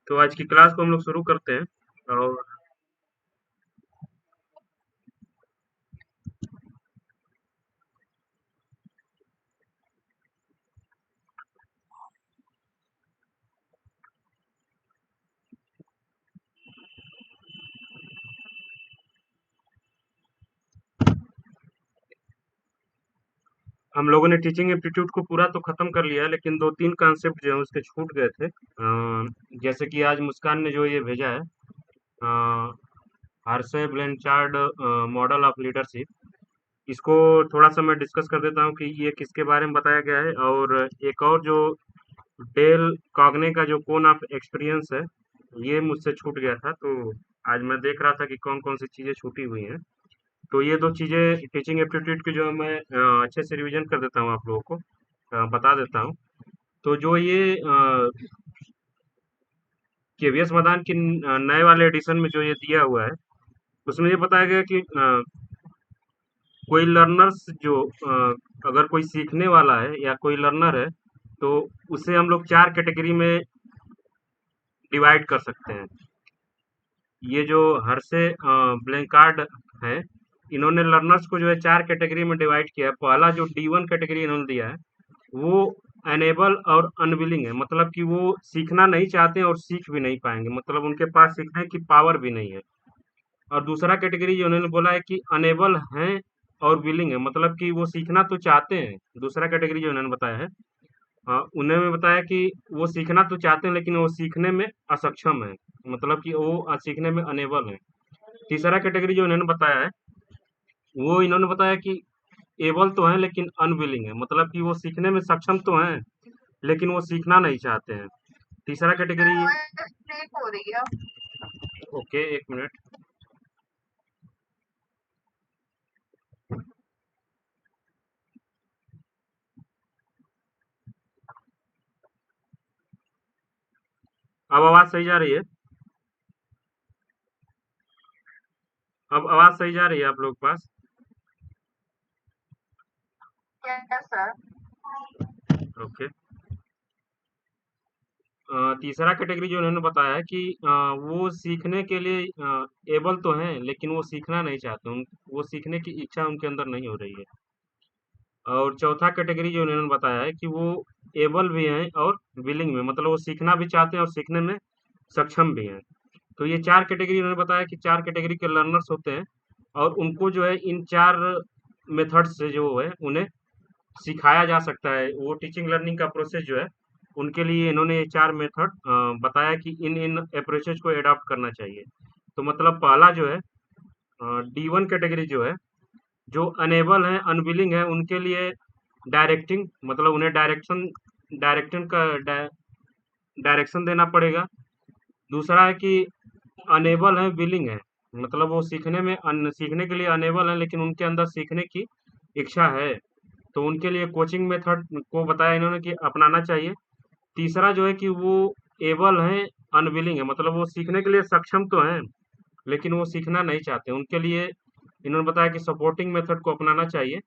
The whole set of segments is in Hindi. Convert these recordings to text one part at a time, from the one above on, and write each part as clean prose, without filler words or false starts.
तो आज की क्लास को हम लोग शुरू करते हैं। और हम लोगों ने टीचिंग एप्टीट्यूड को पूरा तो खत्म कर लिया है, लेकिन दो तीन कॉन्सेप्ट जो है उसके छूट गए थे। जैसे कि आज मुस्कान ने जो ये भेजा है, हार्से ब्लैंचार्ड मॉडल ऑफ लीडरशिप, इसको थोड़ा सा मैं डिस्कस कर देता हूँ कि ये किसके बारे में बताया गया है। और एक और जो डेल कॉग्ने का जो कोन ऑफ एक्सपीरियंस है, ये मुझसे छूट गया था। तो आज मैं देख रहा था कि कौन कौन सी चीजें छूटी हुई हैं। तो ये दो चीजें टीचिंग एप्टीट्यूड की जो मैं अच्छे से रिवीजन कर देता हूँ, आप लोगों को बता देता हूँ। तो जो ये केवीएस मैदान की नए वाले एडिशन में जो ये दिया हुआ है, उसमें ये बताया गया कि कोई लर्नर्स जो अगर कोई सीखने वाला है या कोई लर्नर है, तो उसे हम लोग चार कैटेगरी में डिवाइड कर सकते हैं। ये जो हर्षे ब्लैंकार्ड है, इन्होंने लर्नर्स को जो है चार कैटेगरी में डिवाइड किया है। पहला जो डी1 कैटेगरी इन्होंने दिया है, वो अनेबल और अनविलिंग है, मतलब कि वो सीखना नहीं चाहते हैं और सीख भी नहीं पाएंगे, मतलब उनके पास सीखने की पावर भी नहीं है। और दूसरा कैटेगरी जो उन्होंने बोला है कि अनेबल हैं और विलिंग है, मतलब कि वो सीखना तो चाहते हैं। दूसरा कैटेगरी जो उन्होंने बताया है, उन्होंने बताया कि वो सीखना तो चाहते हैं लेकिन वो सीखने में असक्षम है, मतलब कि वो सीखने में अनेबल है। तीसरा कैटेगरी जो इन्होंने बताया है, वो इन्होंने बताया कि एबल तो हैं लेकिन अनविलिंग है, मतलब कि वो सीखने में सक्षम तो हैं लेकिन वो सीखना नहीं चाहते हैं। तीसरा कैटेगरी। ब्रेक हो रही है। ओके, एक मिनट। अब आवाज सही जा रही है? अब आवाज सही जा रही है आप लोग के पास? Yes sir. ओके। तीसरा कैटेगरी जो उन्होंने बताया है कि वो सीखने के लिए एबल तो हैं लेकिन वो सीखना नहीं चाहते, वो सीखने की इच्छा उनके अंदर नहीं हो रही है। और चौथा कैटेगरी जो उन्होंने बताया है कि वो एबल भी हैं और विलिंग में, मतलब वो सीखना भी चाहते हैं और सीखने में सक्षम भी हैं। तो ये चार कैटेगरी उन्होंने बताया कि चार कैटेगरी के लर्नर्स होते हैं, और उनको जो है इन चार मेथड्स से जो है उन्हें सिखाया जा सकता है। वो टीचिंग लर्निंग का प्रोसेस जो है, उनके लिए इन्होंने ये चार मेथड बताया कि इन इन अप्रोचेज को एडॉप्ट करना चाहिए। तो मतलब पहला जो है, डी1 कैटेगरी जो है, जो अनेबल है अनविलिंग है, उनके लिए डायरेक्टिंग, मतलब उन्हें डायरेक्शन का डायरेक्शन देना पड़ेगा। दूसरा है कि अनेबल है विलिंग है, मतलब वो सीखने के लिए अनेबल है लेकिन उनके अंदर सीखने की इच्छा है, तो उनके लिए कोचिंग मेथड को बताया इन्होंने कि अपनाना चाहिए। तीसरा जो है कि वो एबल हैं अनविलिंग है, मतलब वो सीखने के लिए सक्षम तो हैं लेकिन वो सीखना नहीं चाहते, उनके लिए इन्होंने बताया कि सपोर्टिंग मेथड को अपनाना चाहिए।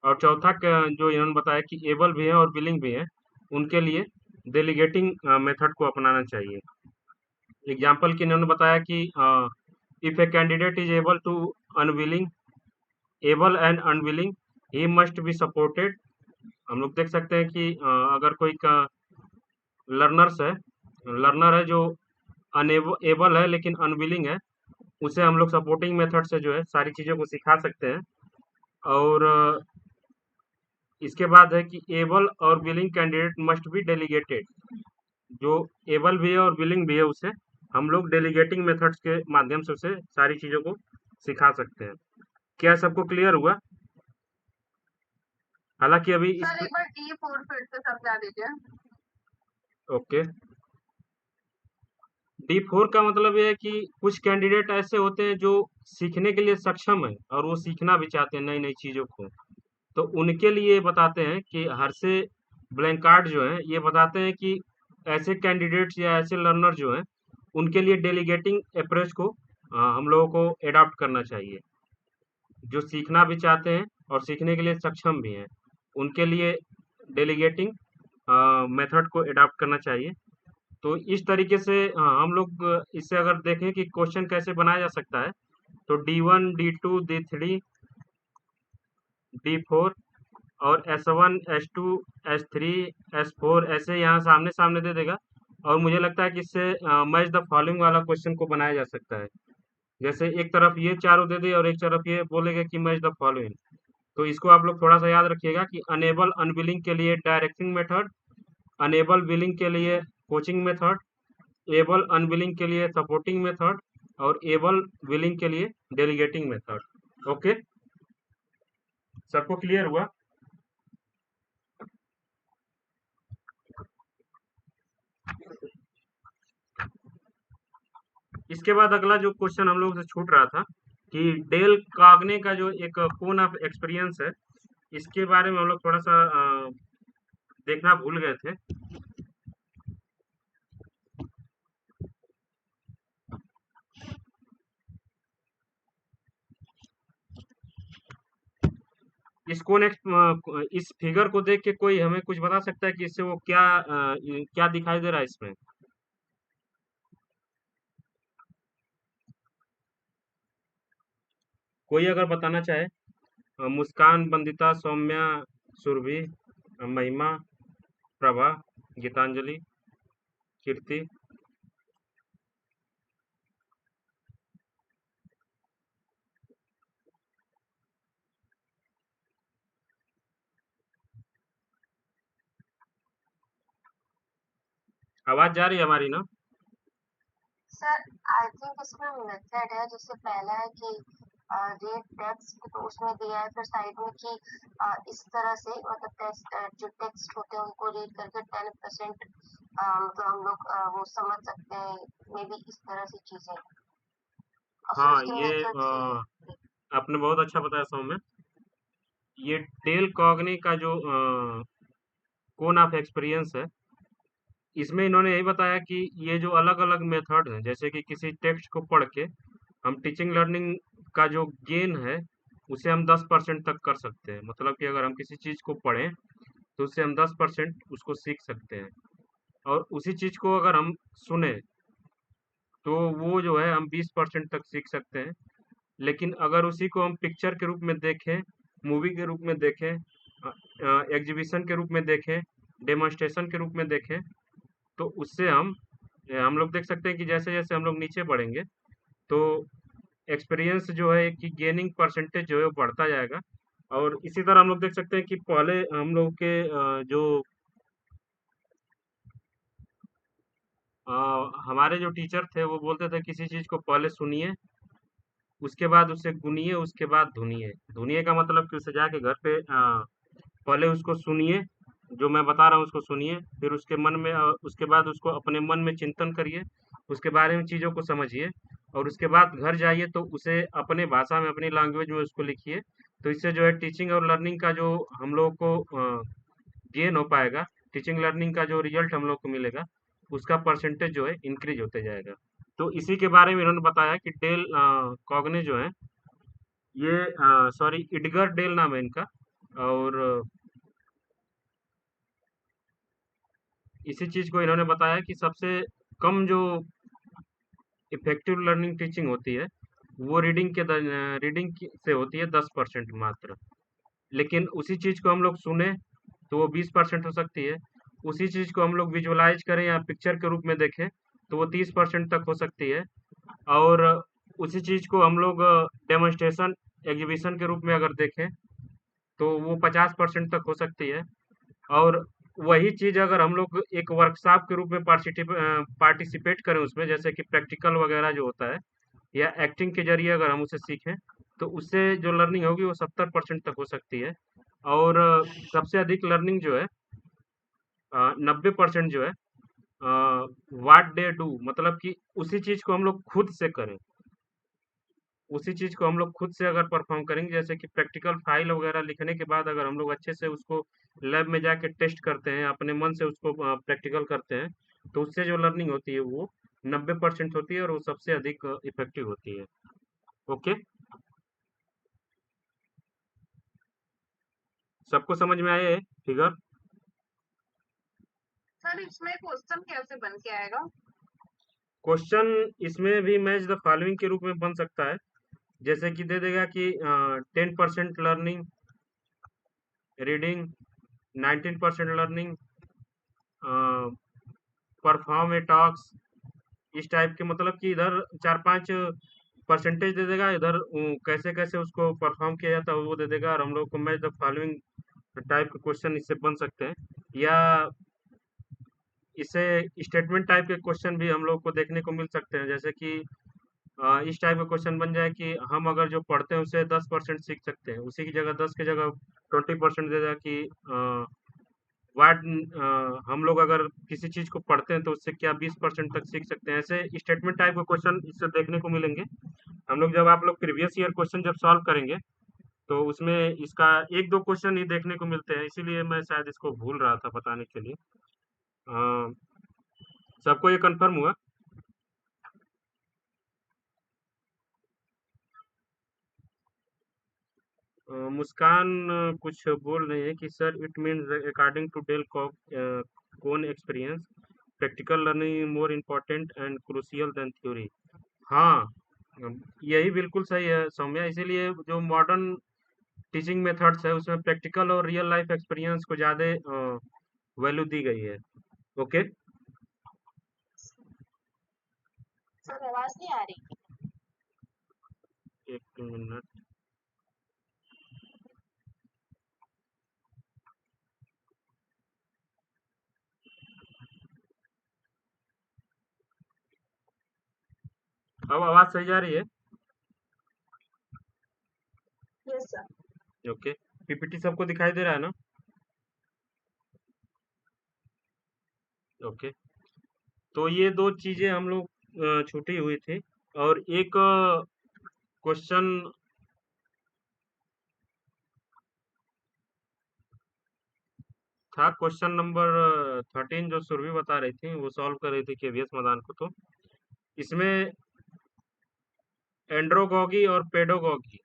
और चौथा जो इन्होंने बताया कि एबल भी है और विलिंग भी है, उनके लिए डेलीगेटिंग मेथड को अपनाना चाहिए। एग्जाम्पल की इन्होंने बताया कि if a candidate is able to unwilling able and unwilling, he must be supported. हम लोग देख सकते हैं कि अगर कोई का लर्नर है जो अनेबल है लेकिन अनविलिंग है, उसे हम लोग सपोर्टिंग मेथड से जो है सारी चीज़ों को सिखा सकते हैं। और इसके बाद है कि एबल और willing candidate must be delegated. जो एबल भी है और विलिंग भी है, उसे हम लोग डेलीगेटिंग मेथड्स के माध्यम से उसे सारी चीज़ों को सिखा सकते हैं। क्या सबको क्लियर हुआ? हालांकि अभी इस। सर एक बार D4 फिर से समझा दीजिए। ओके। डी4 का मतलब ये है कि कुछ कैंडिडेट ऐसे होते हैं जो सीखने के लिए सक्षम है और वो सीखना भी चाहते हैं नई नई चीज़ों को। तो उनके लिए बताते हैं कि हर्षे ब्लैंकार्ड जो है, ये बताते हैं कि ऐसे कैंडिडेट्स या ऐसे लर्नर जो हैं, उनके लिए डेलीगेटिंग अप्रोच को हम लोगों को एडॉप्ट करना चाहिए। जो सीखना भी चाहते हैं और सीखने के लिए सक्षम भी हैं, उनके लिए डेलीगेटिंग मेथड को एडॉप्ट करना चाहिए। तो इस तरीके से हम लोग इससे अगर देखें कि क्वेश्चन कैसे बनाया जा सकता है, तो D1, D2, D3, D4 और S1, S2, S3, S4 ऐसे यहाँ सामने सामने दे देगा। और मुझे लगता है कि इससे मैच द फॉलोइंग वाला क्वेश्चन को बनाया जा सकता है। जैसे एक तरफ ये चारों दे दे और एक तरफ ये बोलेगा कि मैच द फॉलोइंग। तो इसको आप लोग थोड़ा सा याद रखिएगा कि अनेबल अनविलिंग के लिए डायरेक्टिंग मेथड, अनेबल विलिंग के लिए कोचिंग मेथड, एबल अनविलिंग के लिए सपोर्टिंग मेथड और एबल विलिंग के लिए डेलीगेटिंग मेथड। ओके, सबको क्लियर हुआ? इसके बाद अगला जो क्वेश्चन हम लोग से छूट रहा था कि डेल कॉग्ने का जो एक कोन ऑफ एक्सपीरियंस है, इसके बारे में हम लोग थोड़ा सा देखना भूल गए थे। इस इस फिगर को देख के कोई हमें कुछ बता सकता है कि इससे वो क्या क्या दिखाई दे रहा है इसमें? कोई अगर बताना चाहे। मुस्कान, बंदिता, सौम्या, सुरभि, महिमा, प्रभा, गीतांजलि, कीर्ति। आवाज जा रही है हमारी ना? सर आई थिंक इसमें मेथड है, जैसे पहला है कि रीड टेक्स्ट, तो उसमें दिया है, फिर साइड में कि इस तरह से मतलब टेक्स्ट जो टेक्स्ट होते हैं उनको रीड करके 10% मतलब हम लोग वो समझ सकते हैं, मे बी इस तरह से चीजें, और फिर हाँ, उसके ये मेथड से। आपने बहुत अच्छा बताया सौम्य। ये डेल कॉग्ने का जो कोन ऑफ एक्सपीरियंस है, इसमें इन्होंने यही बताया कि ये जो अलग-अलग मेथड हैं, जैसे कि किसी टेक्स्ट को पढ़ के हम टीचिंग लर्निंग का जो गेन है, उसे हम 10% तक कर सकते हैं। मतलब कि अगर हम किसी चीज़ को पढ़ें, तो उससे हम 10% उसको सीख सकते हैं। और उसी चीज़ को अगर हम सुने, तो वो जो है हम 20% तक सीख सकते हैं। लेकिन अगर उसी को हम पिक्चर के रूप में देखें, मूवी के रूप में देखें, एग्जीबिशन के रूप में देखें, डेमोन्स्ट्रेशन के रूप में देखें, तो उससे हम लोग देख सकते हैं कि जैसे-जैसे हम लोग नीचे बढ़ेंगे, तो एक्सपीरियंस जो है कि गेनिंग परसेंटेज जो है वो बढ़ता जाएगा। और इसी तरह हम लोग देख सकते हैं कि पहले हम लोग के जो अ, हमारे जो टीचर थे वो बोलते थे किसी चीज़ को पहले सुनिए, उसके बाद उसे गुनिए, उसके बाद धुनिए। धुनिए का मतलब कि उसे जाके घर पे पहले उसको सुनिए, जो मैं बता रहा हूँ उसको सुनिए, फिर उसके मन में उसके बाद उसको अपने मन में चिंतन करिए, उसके बारे में चीज़ों को समझिए और उसके बाद घर जाइए तो उसे अपने भाषा में, अपनी लैंग्वेज में उसको लिखिए। तो इससे जो है टीचिंग और लर्निंग का जो हम लोगों को गेन हो पाएगा, टीचिंग लर्निंग का जो रिजल्ट हम लोग को मिलेगा, उसका परसेंटेज जो है इंक्रीज होते जाएगा। तो इसी के बारे में इन्होंने बताया कि डेल कॉग्ने जो है, ये सॉरी इडगर डेल नाम है इनका। और इसी चीज़ को इन्होंने बताया कि सबसे कम जो इफेक्टिव लर्निंग टीचिंग होती है, वो से होती है 10% मात्र। लेकिन उसी चीज़ को हम लोग सुने तो वो 20% हो सकती है। उसी चीज़ को हम लोग विजुअलाइज करें या पिक्चर के रूप में देखें तो वो 30% तक हो सकती है। और उसी चीज़ को हम लोग डेमोन्स्ट्रेशन एग्जीबिशन के रूप में अगर देखें तो वो 50% तक हो सकती है। और वही चीज़ अगर हम लोग एक वर्कशॉप के रूप में पार्टिसिपेट करें उसमें, जैसे कि प्रैक्टिकल वगैरह जो होता है या एक्टिंग के जरिए अगर हम उसे सीखें, तो उससे जो लर्निंग होगी वो 70% तक हो सकती है। और सबसे अधिक लर्निंग जो है 90% जो है व्हाट दे डू, मतलब कि उसी चीज़ को हम लोग खुद से करें। उसी चीज़ को हम लोग खुद से अगर परफॉर्म करेंगे, जैसे कि प्रैक्टिकल फाइल वगैरह लिखने के बाद अगर हम लोग अच्छे से उसको लैब में जाके टेस्ट करते हैं, अपने मन से उसको प्रैक्टिकल करते हैं, तो उससे जो लर्निंग होती है वो 90% होती है और वो सबसे अधिक इफेक्टिव होती है। ओके, सबको समझ में आया है फिगर? सर इसमें क्वेश्चन कैसे बन के आएगा? क्वेश्चन इसमें भी मैच द फॉलोइंग के रूप में बन सकता है। जैसे कि दे देगा कि 10% learning reading, 19% learning, perform a task, इस टाइप के, मतलब कि इधर 4-5 परसेंटेज दे देगा, इधर कैसे कैसे उसको परफॉर्म किया जाता है वो दे देगा, और हम लोग को मैच द फॉलोइंग टाइप के क्वेश्चन इससे बन सकते हैं। या इससे स्टेटमेंट टाइप के क्वेश्चन भी हम लोग को देखने को मिल सकते हैं। जैसे कि इस टाइप का क्वेश्चन बन जाए कि हम अगर जो पढ़ते हैं उससे 10% सीख सकते हैं, उसी की जगह 10 की जगह 20% दे देगा कि वाट हम लोग अगर किसी चीज को पढ़ते हैं तो उससे क्या 20% तक सीख सकते हैं। ऐसे स्टेटमेंट टाइप के क्वेश्चन इससे देखने को मिलेंगे हम लोग। जब आप लोग प्रीवियस ईयर क्वेश्चन जब सॉल्व करेंगे तो उसमें इसका एक दो क्वेश्चन ही देखने को मिलते हैं, इसीलिए मैं शायद इसको भूल रहा था बताने के लिए। अ, सबको ये कंफर्म हुआ? मुस्कान कुछ बोल रही है कि sir it means according to Dale cone experience practical learning more important and crucial than theory. हाँ, यही बिल्कुल सही है सौम्या, इसीलिए जो मॉडर्न टीचिंग मेथड्स है उसमें प्रैक्टिकल और रियल लाइफ एक्सपीरियंस को ज़्यादा वैल्यू दी गई है। ओके। सर आवाज नहीं आ रही। एक मिनट। अब आवाज सही जा रही है? Yes sir. ओके। पीपीटी सबको दिखाई दे रहा है ना? ओके। तो ये दो चीजें हम लोग छूटी हुई थी, और एक क्वेश्चन था, क्वेश्चन नंबर 13 जो सुरभि बता रही थी, वो सॉल्व कर रही थी केवीएस मदान को। तो इसमें एंड्रोगॉगी और पेडोगॉगी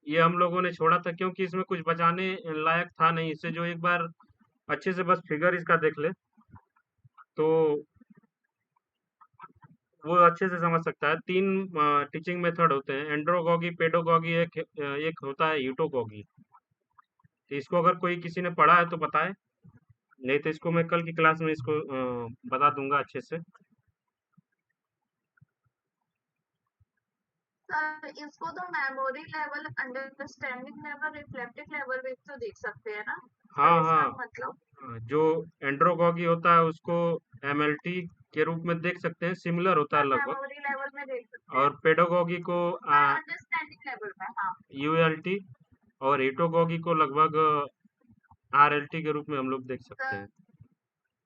ये हम लोगों ने छोड़ा था, क्योंकि इसमें कुछ बचाने लायक था नहीं। इससे जो एक बार अच्छे से बस फिगर इसका देख ले तो वो अच्छे से समझ सकता है। 3 टीचिंग मेथड होते हैं, एंड्रोगॉगी, पेडोगॉगी, एक होता है यूटोगॉगी। तो इसको अगर कोई किसी ने पढ़ा है तो बताए, नहीं तो इसको मैं कल की क्लास में इसको बता दूंगा अच्छे से। सर इसको तो memory level, understanding level, reflective level भी तो देख सकते हैं ना हाँ सर, इसका हाँ। मतलब। जो एंड्रोगॉगी होता है उसको एमएलटी के रूप में देख सकते हैं, सिमिलर होता है सर लगभग। मेमोरी लेवल में देख सकते हैं। और पेडोगॉगी को सर अंडरस्टैंडिंग लेवल में, हाँ। यूएलटी, और एटोगॉगी को लगभग आरएलटी के रूप में हम लोग देख सकते हैं।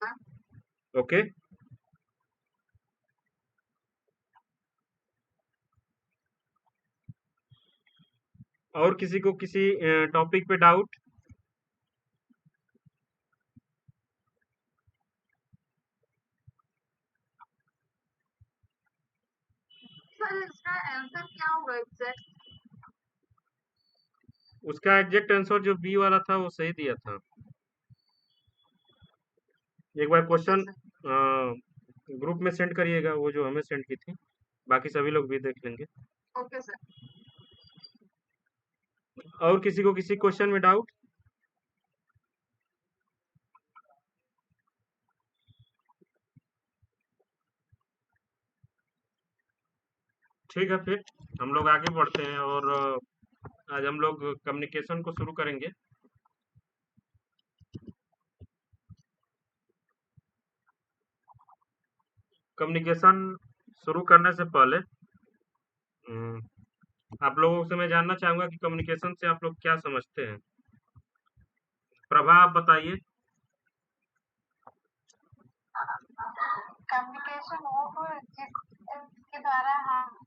Sir okay. और किसी को किसी टॉपिक पे डाउट? सर इसका आंसर क्या होगा एग्जैक्ट? उसका एग्जैक्ट आंसर जो बी वाला था वो सही दिया था। एक बार ओके क्वेश्चन सर। ग्रुप में सेंड करिएगा, वो जो हमें सेंड की थी, बाकी सभी लोग भी देख लेंगे। Okay sir. और किसी को किसी क्वेश्चन में डाउट? ठीक है, फिर हम लोग आगे बढ़ते हैं, और आज हम लोग कम्युनिकेशन को शुरू करेंगे। कम्युनिकेशन शुरू करने से पहले आप लोगों से मैं जानना चाहूंगा कि कम्युनिकेशन से आप लोग क्या समझते हैं। प्रभा, आप बताइए। कम्युनिकेशन वो जिसके द्वारा हम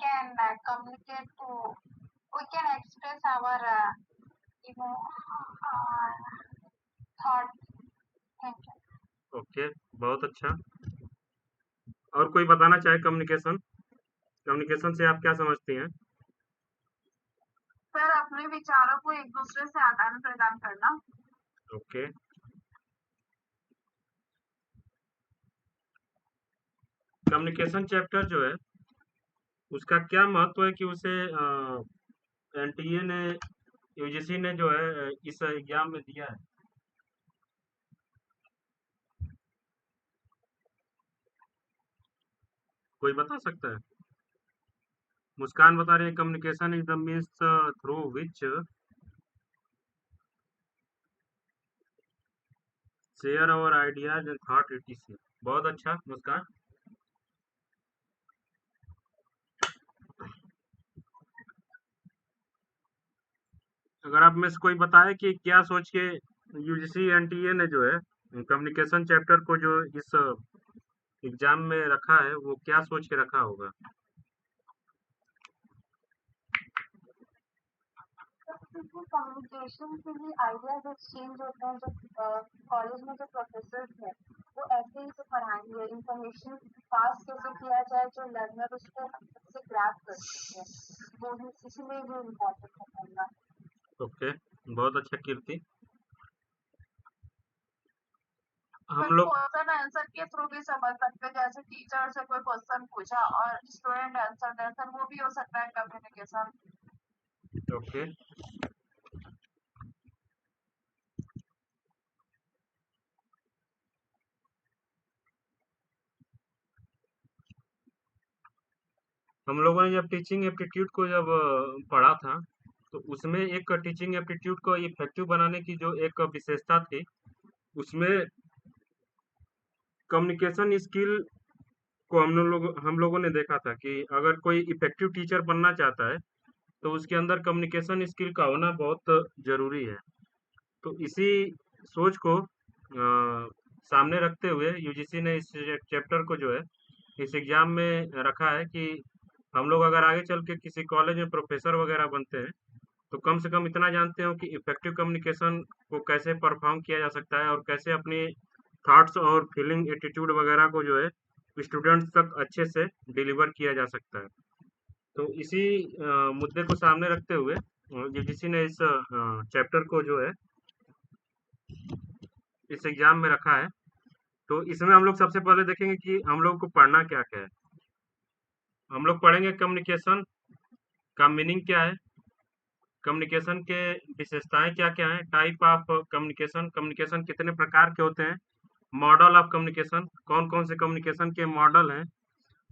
can communicate to, we can express our uh, thought. Thank you. Okay, बहुत अच्छा। और कोई बताना चाहे कम्युनिकेशन, कम्युनिकेशन से आप क्या समझती हैं? सर अपने विचारों को एक दूसरे से आदान प्रदान करना। ओके। कम्युनिकेशन चैप्टर जो है उसका क्या महत्व है कि उसे एनटीए ने यूजीसी ने जो है इस एग्जाम में दिया है। कोई बता सकता है? मुस्कान बता रही है communication is the means through which share our ideas and thought etc। बहुत अच्छा मुस्कान। अगर आप में से कोई बताए कि क्या सोच के यूजीसी एनटीए ने जो है कम्युनिकेशन चैप्टर को जो इस एग्जाम में रखा है वो क्या सोच के रखा होगा। क्योंकि कम्युनिकेशन के लिए आइडियाज एक्सचेंज होते हैं, जो कॉलेज में जो प्रोफेसर हैं वो ऐसे ही तो पढ़ाएंगे, इंफॉर्मेशन पास कैसे किया जाए जो लर्नर उसको अच्छे से ग्रैब कर सकते हैं, वो इसलिए भी इम्पोर्टेंट है पढ़ना। ओके, बहुत अच्छा कीर्ति। हम फिर लोग क्वेश्चन आंसर के थ्रू भी समझ सकते हैं, जैसे टीचर से कोई क्वेश्चन पूछा और स्टूडेंट आंसर दे, फिर वो भी हो सकता है कम्युनिकेशन। ओके, हम लोगों ने जब टीचिंग एप्टीट्यूड को जब पढ़ा था तो उसमें एक टीचिंग एप्टीट्यूड को इफेक्टिव बनाने की जो एक विशेषता थी उसमें कम्युनिकेशन स्किल को हम लोगों ने देखा था कि अगर कोई इफेक्टिव टीचर बनना चाहता है तो उसके अंदर कम्युनिकेशन स्किल का होना बहुत जरूरी है। तो इसी सोच को सामने रखते हुए यूजीसी ने इस चैप्टर को जो है इस एग्जाम में रखा है कि हम लोग अगर आगे चल के किसी कॉलेज में प्रोफेसर वगैरह बनते हैं तो कम से कम इतना जानते हो कि इफेक्टिव कम्युनिकेशन को कैसे परफॉर्म किया जा सकता है और कैसे अपनी थॉट्स और फीलिंग एटीट्यूड वगैरह को जो है स्टूडेंट्स तक अच्छे से डिलीवर किया जा सकता है। तो इसी मुद्दे को सामने रखते हुए यूजीसी ने इस चैप्टर को जो है इस एग्जाम में रखा है। तो इसमें हम लोग सबसे पहले देखेंगे कि हम लोग को पढ़ना क्या क्या है। हम लोग पढ़ेंगे कम्युनिकेशन का मीनिंग क्या है, कम्युनिकेशन के विशेषताएं क्या क्या हैं, टाइप ऑफ कम्युनिकेशन, कम्युनिकेशन कितने प्रकार के होते हैं, मॉडल ऑफ कम्युनिकेशन, कौन कौन से कम्युनिकेशन के मॉडल हैं,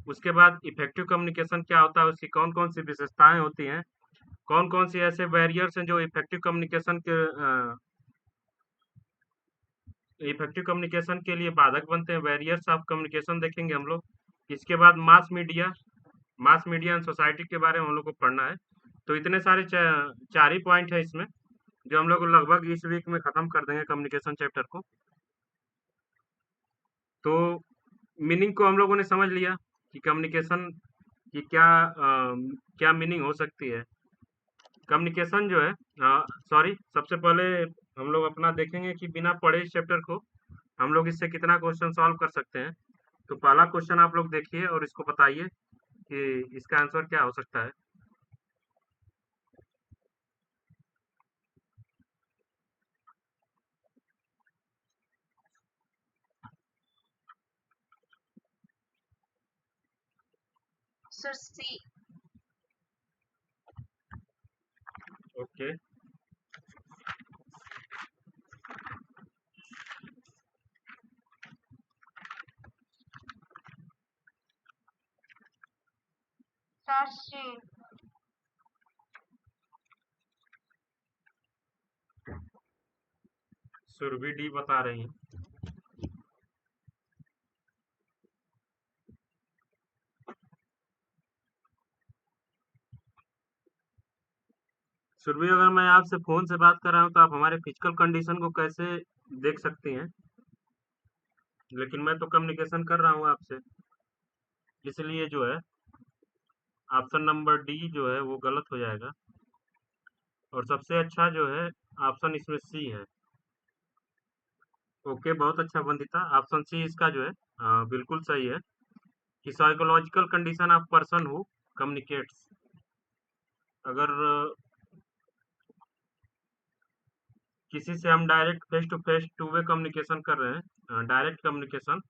उसके बाद इफेक्टिव कम्युनिकेशन क्या होता है, उसकी कौन कौन सी विशेषताएं होती हैं, कौन कौन सी ऐसे बैरियर्स हैं जो इफेक्टिव कम्युनिकेशन के लिए बाधक बनते हैं, बैरियर्स ऑफ कम्युनिकेशन देखेंगे हम लोग। इसके बाद मास मीडिया एंड सोसाइटी के बारे में हम लोग को पढ़ना है। तो इतने सारे चार ही पॉइंट है इसमें जो हम लोग लगभग इस वीक में खत्म कर देंगे कम्युनिकेशन चैप्टर को। तो मीनिंग को हम लोगों ने समझ लिया कि कम्युनिकेशन की क्या मीनिंग हो सकती है। कम्युनिकेशन जो है सॉरी, सबसे पहले हम लोग अपना देखेंगे कि बिना पढ़े इस चैप्टर को हम लोग इससे कितना क्वेश्चन सॉल्व कर सकते हैं। तो पहला क्वेश्चन आप लोग देखिए और इसको बताइए कि इसका आंसर क्या हो सकता है। सर सी। ओके, सर सी। सुरभि डी बता रही हैं। सुरभि, अगर मैं आपसे फोन से बात कर रहा हूँ तो आप हमारे फिजिकल कंडीशन को कैसे देख सकती हैं, लेकिन मैं तो कम्युनिकेशन कर रहा हूँ आपसे, इसलिए जो है ऑप्शन नंबर डी जो है वो गलत हो जाएगा और सबसे अच्छा जो है ऑप्शन इसमें सी है। ओके, बहुत अच्छा वंदिता, ऑप्शन सी इसका जो है बिल्कुल सही है कि psychological condition of person who communicates. अगर किसी से हम direct face two way communication कर रहे हैं, डायरेक्ट कम्युनिकेशन,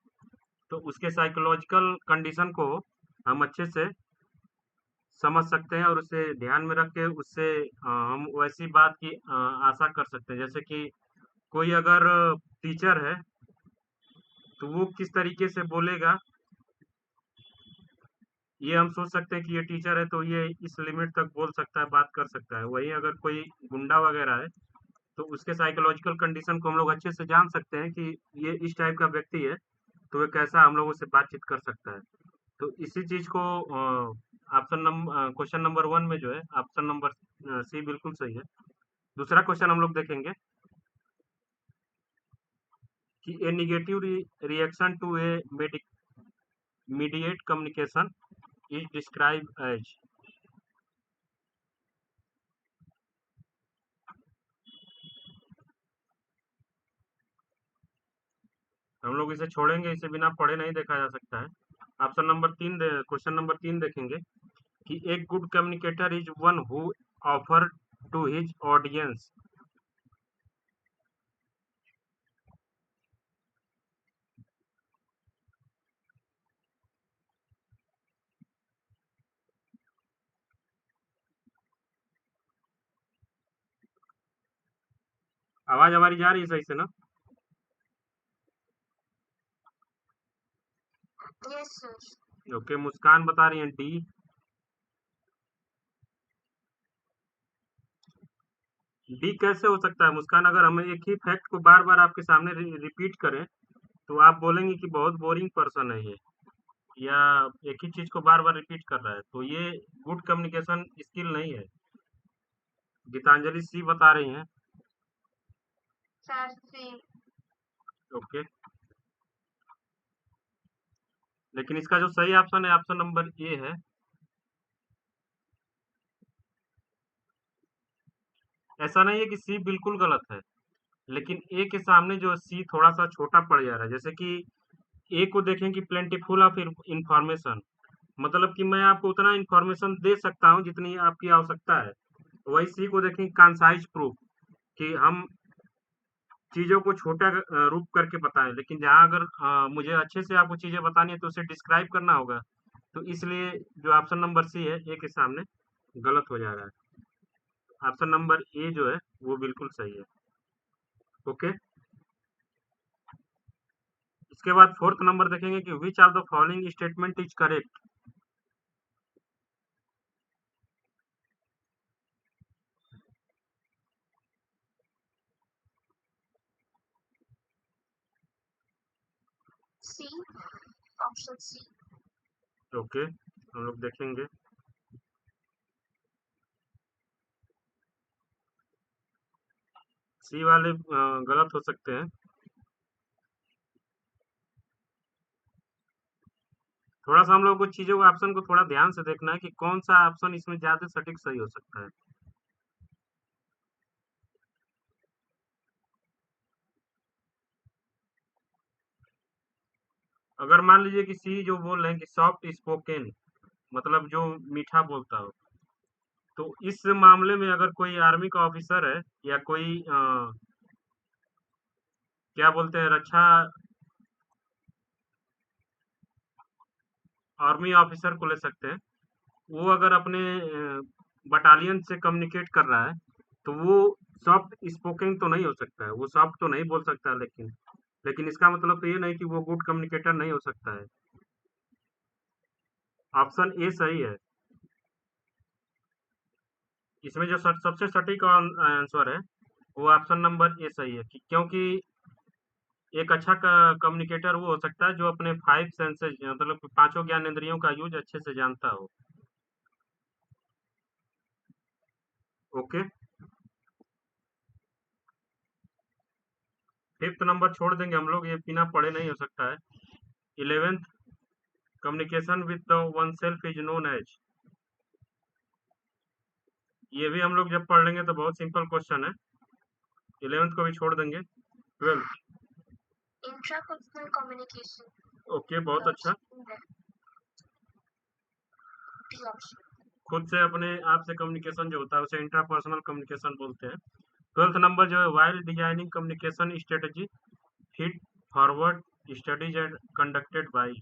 तो उसके साइकोलॉजिकल कंडीशन को हम अच्छे से समझ सकते हैं और उसे ध्यान में रख के उससे हम वैसी बात की आशा कर सकते हैं। जैसे कि कोई अगर टीचर है तो वो किस तरीके से बोलेगा, ये हम सोच सकते हैं कि ये टीचर है तो ये इस लिमिट तक बोल सकता है, बात कर सकता है। वहीं अगर कोई गुंडा वगैरह है तो उसके साइकोलॉजिकल कंडीशन को हम लोग अच्छे से जान सकते हैं कि ये इस टाइप का व्यक्ति है, तो ये कैसा हम लोगों से बातचीत कर सकता है। तो इसी चीज को ऑप्शन नंबर क्वेश्चन नंबर 1 में जो है ऑप्शन नंबर सी बिल्कुल सही है। दूसरा क्वेश्चन हम लोग देखेंगे कि a negative reaction to a mediate communication is describe as. हम लोग इसे छोड़ेंगे, इसे बिना पढ़े नहीं देखा जा सकता है। ऑप्शन नंबर 3 क्वेश्चन नंबर 3 देखेंगे कि एक good communicator is one who offer to his audience. आवाज हमारी जा रही है सही से ना? Yes sir. ओके, मुस्कान बता रही है डी। डी कैसे हो सकता है मुस्कान? अगर हम एक ही फैक्ट को बार बार आपके सामने रिपीट करें तो आप बोलेंगे कि बहुत बोरिंग पर्सन है ये, या एक ही चीज को बार बार रिपीट कर रहा है, तो ये गुड कम्युनिकेशन स्किल नहीं है। गीतांजलि सी बता रही हैं। सर सी। ओके, लेकिन इसका जो सही ऑप्शन है ऑप्शन नंबर ए है। ऐसा नहीं है कि सी बिल्कुल गलत है, लेकिन ए के सामने जो सी थोड़ा सा छोटा पड़ जा रहा है। जैसे कि ए को देखें कि प्लेंटीफुल ऑफ इंफॉर्मेशन, मतलब कि मैं आपको उतना इंफॉर्मेशन दे सकता हूँ जितनी आपकी आवश्यकता है। वही सी को देखें कंसाइज प्रूफ, कि हम चीजों को छोटा रूप करके बताएं। लेकिन जहाँ अगर मुझे अच्छे से आपको चीजें बतानी है तो उसे डिस्क्राइब करना होगा। तो इसलिए जो ऑप्शन नंबर सी है ए के सामने गलत हो जा रहा है। ऑप्शन नंबर ए जो है वो बिल्कुल सही है। ओके, इसके बाद फोर्थ नंबर देखेंगे कि which of the following statement is correct. C, option C. Okay, हम लोग देखेंगे। सी वाले गलत हो सकते हैं। थोड़ा सा हम लोग को चीजों को ऑप्शन को थोड़ा ध्यान से देखना है कि कौन सा ऑप्शन इसमें ज्यादा सटीक सही हो सकता है। अगर मान लीजिए कि सी जो बोल रहे हैं कि सॉफ्ट स्पोकन, मतलब जो मीठा बोलता हो, तो इस मामले में अगर कोई आर्मी का ऑफिसर है या कोई क्या बोलते हैं रक्षा आर्मी ऑफिसर को ले सकते हैं। वो अगर अपने बटालियन से कम्युनिकेट कर रहा है तो वो सॉफ्ट स्पोकन तो नहीं हो सकता है, वो सॉफ्ट तो नहीं बोल सकता, लेकिन इसका मतलब तो ये नहीं कि वो गुड कम्युनिकेटर नहीं हो सकता है। ऑप्शन ए सही है। इसमें जो सबसे सटीक आंसर है वो ऑप्शन नंबर ए सही है, क्योंकि एक अच्छा कम्युनिकेटर वो हो सकता है जो अपने 5 सेंसेस, मतलब कि पांचों ज्ञान इंद्रियों का यूज अच्छे से जानता हो। ओके, फिफ्थ नंबर छोड़ देंगे हम लोग, ये बिना पढ़े नहीं हो सकता है। 11th, communication with the one self is known as. ये भी हम लोग जब पढ़ लेंगे तो बहुत सिंपल क्वेश्चन है। 11th को भी छोड़ देंगे। 12th, intrapersonal communication. ओके, बहुत अच्छा। D option. खुद से अपने आप से कम्युनिकेशन जो होता है उसे इंट्रापर्सनल कम्युनिकेशन बोलते हैं। 12th नंबर जो है while designing communication strategy feed forward studies and conducted by,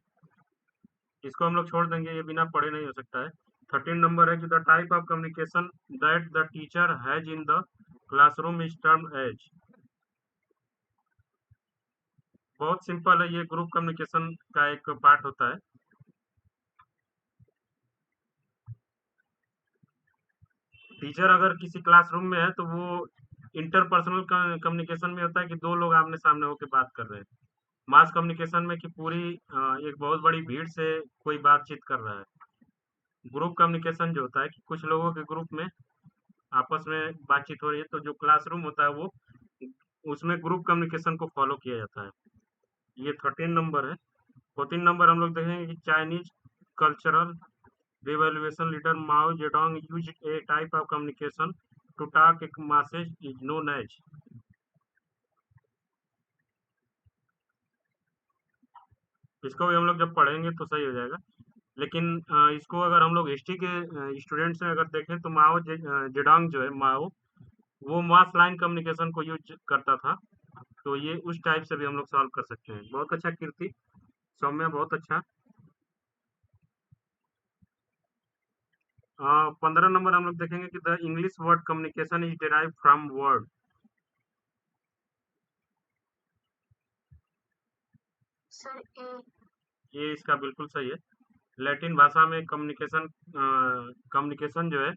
इसको हम लोग छोड़ देंगे, ये बिना पढ़े नहीं हो सकता है। 13 नंबर है कि the type of communication that the teacher has in the classroom is termed as. बहुत सिंपल है, ये ग्रुप कम्युनिकेशन का एक पार्ट होता है। टीचर अगर किसी क्लासरूम में है तो वो इंटरपर्सनल कम्युनिकेशन में होता है कि दो लोग आमने सामने होकर बात कर रहे हैं। मास कम्युनिकेशन में कि पूरी एक बहुत बड़ी भीड़ से कोई बातचीत कर रहा है। ग्रुप कम्युनिकेशन जो होता है कि कुछ लोगों के ग्रुप में आपस में बातचीत हो रही है, तो जो क्लासरूम होता है वो उसमें ग्रुप कम्युनिकेशन को फॉलो किया जाता है। ये 13 नंबर है। 14 नंबर हम लोग देखेंगे कि Chinese cultural revolution leader Mao Zedong use a type of communication to talk a message is known as. इसको भी हम लोग जब पढ़ेंगे तो सही हो जाएगा, लेकिन इसको अगर हम लोग हिस्ट्री के स्टूडेंट्स में अगर देखें तो जेडोंग जो है माओ, वो मास लाइन कम्युनिकेशन को यूज करता था। तो ये उस टाइप से भी हम लोग सॉल्व कर सकते हैं। बहुत अच्छा कीर्ति, सौम्य, बहुत अच्छा। 15 नंबर हम लोग देखेंगे कि the English word communication is derive from word. Sir A. ये इसका बिल्कुल सही है। लैटिन भाषा में कम्युनिकेशन जो है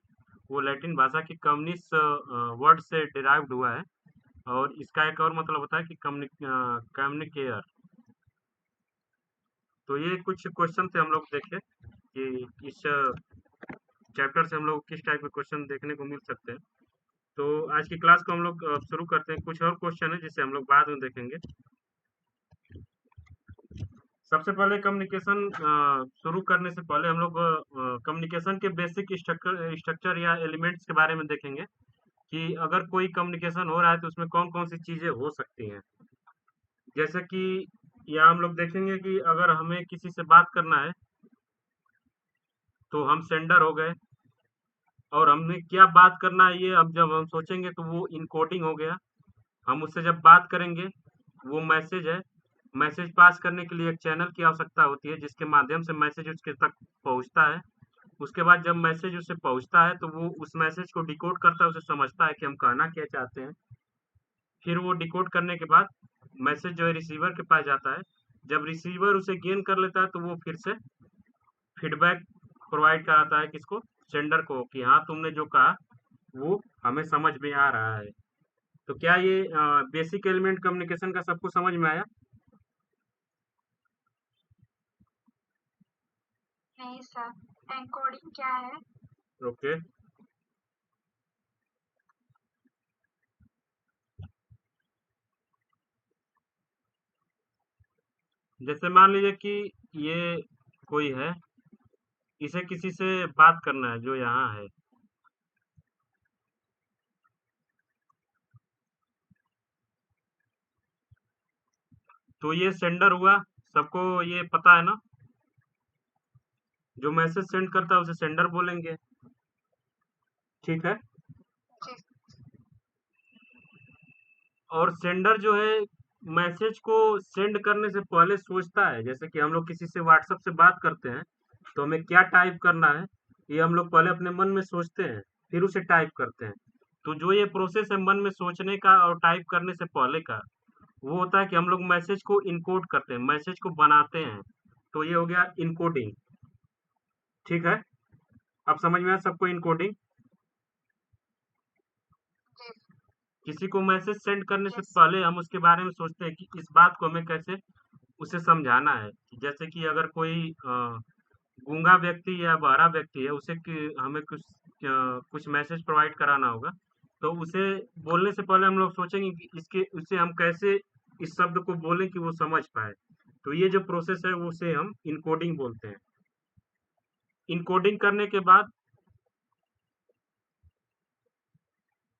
वो लैटिन भाषा की कम्युनिस वर्ड से डिराइव्ड हुआ है, और इसका एक और मतलब होता है कि कम्युनिकेयर। तो ये कुछ क्वेश्चन से हम लोग देखें कि इस चैप्टर से हम लोग किस टाइप के क्वेश्चन देखने को मिल सकते हैं। तो आज की क्लास को हम लोग शुरू करते हैं। कुछ और क्वेश्चन है जिसे हम लोग बाद में देखेंगे। सबसे पहले कम्युनिकेशन शुरू करने से पहले हम लोग कम्युनिकेशन के बेसिक स्ट्रक्चर या एलिमेंट्स के बारे में देखेंगे कि अगर कोई कम्युनिकेशन हो रहा है तो उसमें कौन कौन सी चीजें हो सकती हैं। जैसे कि यहाँ हम लोग देखेंगे कि अगर हमें किसी से बात करना है तो हम सेंडर हो गए, और हमने क्या बात करना है ये अब जब हम सोचेंगे तो वो इनकोडिंग हो गया। हम उससे जब बात करेंगे वो मैसेज है। मैसेज पास करने के लिए एक चैनल की आवश्यकता होती है जिसके माध्यम से मैसेज उसके तक पहुंचता है। उसके बाद जब मैसेज उसे पहुंचता है तो वो उस मैसेज को डिकोड करता है, उसे समझता है कि हम कहना क्या चाहते हैं। फिर वो डिकोड करने के बाद मैसेज जो है रिसीवर के पास जाता है। जब रिसीवर उसे गेन कर लेता है तो वो फिर से फीडबैक प्रोवाइड कराता है किसको, सेंडर को, कि हाँ तुमने जो कहा वो हमें समझ में आ रहा है। तो क्या ये बेसिक एलिमेंट कम्युनिकेशन का सबको समझ में आया? नहीं सर, एनकोडिंग क्या है? ओके। जैसे मान लीजिए कि ये कोई है, इसे किसी से बात करना है जो यहाँ है। तो ये सेंडर हुआ, सबको ये पता है ना। जो मैसेज सेंड करता है उसे सेंडर बोलेंगे, ठीक है। जी। और सेंडर जो है मैसेज को सेंड करने से पहले सोचता है। जैसे कि हम लोग किसी से व्हाट्सएप से बात करते हैं तो हमें क्या टाइप करना है ये हम लोग पहले अपने मन में सोचते हैं, फिर उसे टाइप करते हैं। तो जो ये प्रोसेस है मन में सोचने का और टाइप करने से पहले का, वो होता है कि हम लोग मैसेज को इनकोड करते हैं, मैसेज को बनाते हैं। तो ये हो गया इनकोडिंग, ठीक है। अब समझ में आया सबको इनकोडिंग? जी। किसी को मैसेज सेंड करने से यस। पहले हम उसके बारे में सोचते हैं कि इस बात को हमें कैसे उसे समझाना है। जैसे कि अगर कोई गूंगा व्यक्ति या बहरा व्यक्ति है, उसे कि हमें कुछ मैसेज प्रोवाइड कराना होगा, तो उसे बोलने से पहले हम लोग सोचेंगे कि इसके उसे हम कैसे इस शब्द को बोलें कि वो समझ पाए। तो ये जो प्रोसेस है उसे हम इनकोडिंग बोलते हैं। इनकोडिंग करने के बाद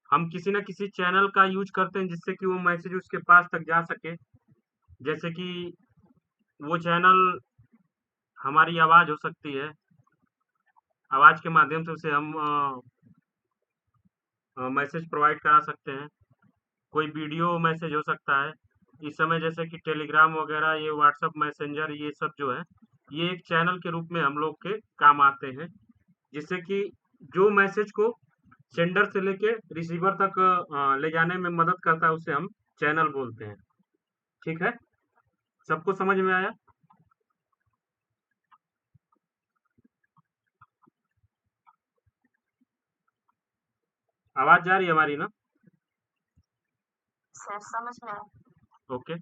हम किसी न किसी चैनल का यूज करते हैं जिससे कि वो मैसेज उसके पास तक जा सके। जैसे कि वो चैनल हमारी आवाज हो सकती है, आवाज के माध्यम से उसे हम मैसेज प्रोवाइड करा सकते हैं। कोई वीडियो मैसेज हो सकता है, इस समय जैसे कि टेलीग्राम वगैरह, ये व्हाट्सएप मैसेंजर, ये सब जो है, ये एक चैनल के रूप में हम लोग के काम आते हैं, जिससे कि जो मैसेज को सेंडर से लेके रिसीवर तक ले जाने में मदद करता है, उसे हम चैनल बोलते हैं। ठीक है, सबको समझ में आया? आवाज जा रही है हमारी ना? सर समझ में आया। ओके,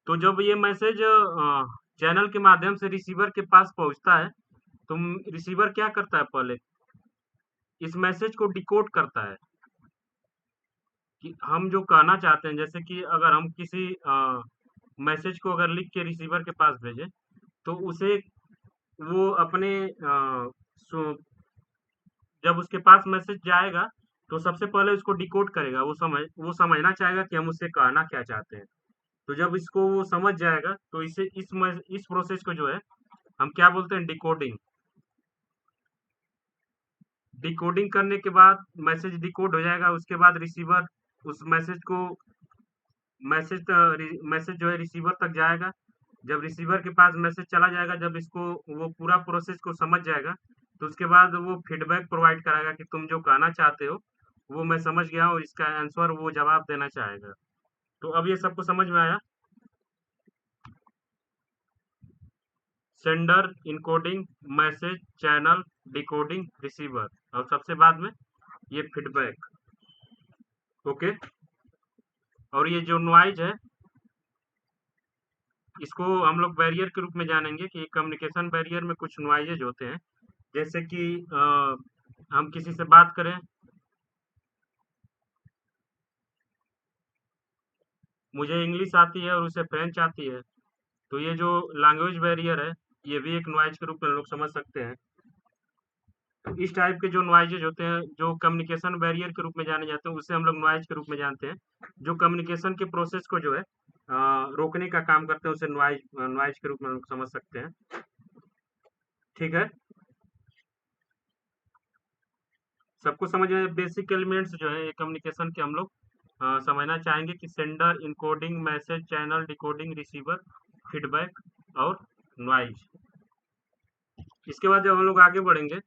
तो जब ये मैसेज चैनल के माध्यम से रिसीवर के पास पहुंचता है, तो रिसीवर क्या करता है? पहले इस मैसेज को डिकोड करता है कि हम जो कहना चाहते हैं। जैसे कि अगर हम किसी मैसेज को अगर लिख के रिसीवर के पास भेजें, तो उसे वो अपने जब उसके पास मैसेज जाएगा, तो सबसे पहले उसको डिकोड करेगा। वो समझना चाहेगा कि हम उससे कहना क्या चाहते हैं। तो जब इसको वो समझ जाएगा, तो इस प्रोसेस को जो है हम क्या बोलते हैं? डिकोडिंग। डिकोडिंग करने के बाद मैसेज डिकोड हो जाएगा। उसके बाद रिसीवर उस मैसेज जो है रिसीवर तक जाएगा। जब रिसीवर के पास मैसेज चला जाएगा, जब इसको वो पूरा प्रोसेस को समझ जाएगा, तो उसके बाद वो फीडबैक प्रोवाइड कराएगा कि तुम जो कहना चाहते हो वो मैं समझ गया हूँ, और इसका आंसर वो जवाब देना चाहेगा। तो अब ये सबको समझ में आया? Sender, encoding, message, channel, decoding, receiver, और सबसे बाद में ये फीडबैक। ओके, और ये जो नॉइज है, इसको हम लोग बैरियर के रूप में जानेंगे कि कम्युनिकेशन बैरियर में कुछ नॉइजेज होते हैं। जैसे कि हम किसी से बात करें, मुझे इंग्लिश आती है और उसे फ्रेंच आती है, तो ये जो लैंग्वेज बैरियर है, ये भी एक नॉइज के रूप में लोग समझ सकते हैं। तो इस टाइप के जो नॉइजेज होते हैं, जो कम्युनिकेशन बैरियर के रूप में जाने जाते हैं, उसे हम लोग नॉइज के रूप में जानते हैं। जो कम्युनिकेशन के प्रोसेस को जो है रोकने का काम करते हैं, उसे नॉइज के रूप में लोग समझ सकते हैं। ठीक है, सबको समझ में? बेसिक एलिमेंट्स जो है कम्युनिकेशन के हम लोग समझना चाहेंगे कि sender, encoding, message, channel, decoding, receiver, feedback और नॉइज। इसके बाद जब हम लोग आगे बढ़ेंगे,